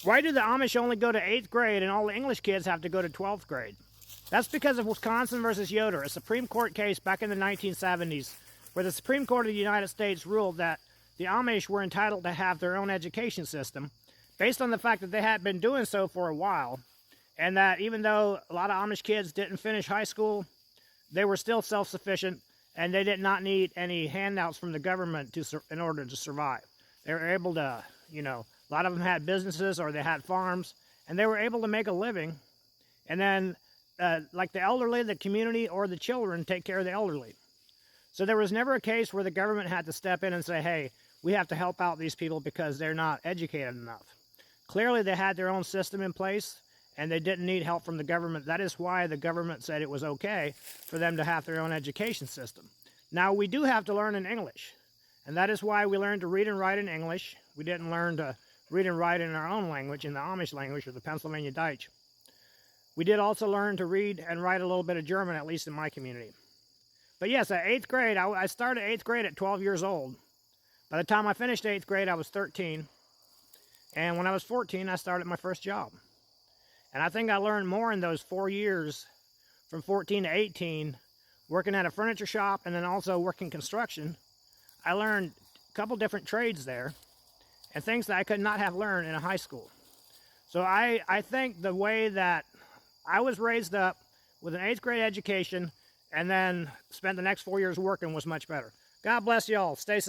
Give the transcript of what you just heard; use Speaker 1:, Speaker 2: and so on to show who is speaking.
Speaker 1: Why do the Amish only go to 8th grade and all the English kids have to go to 12th grade? That's because of Wisconsin versus Yoder, a Supreme Court case back in the 1970s, where the Supreme Court of the United States ruled that the Amish were entitled to have their own education system, based on the fact that they had been doing so for a while, and that even though a lot of Amish kids didn't finish high school, they were still self-sufficient, and they did not need any handouts from the government in order to survive. They were able to, a lot of them had businesses or they had farms, and they were able to make a living. And then, like the elderly, the community, or the children take care of the elderly. So there was never a case where the government had to step in and say, hey, we have to help out these people because they're not educated enough. Clearly, they had their own system in place, and they didn't need help from the government. That is why the government said it was okay for them to have their own education system. Now, we do have to learn in English, and that is why we learned to read and write in English. We didn't learn to read and write in our own language, in the Amish language, or the Pennsylvania Dutch. We did also learn to read and write a little bit of German, at least in my community. But yes, at 8th grade, I started 8th grade at 12 years old. By the time I finished 8th grade, I was 13. And when I was 14, I started my first job. And I think I learned more in those 4 years, from 14 to 18, working at a furniture shop and then also working construction. I learned a couple different trades there and things that I could not have learned in a high school. So I think the way that I was raised up with an 8th grade education and then spent the next 4 years working was much better. God bless y'all. Stay safe.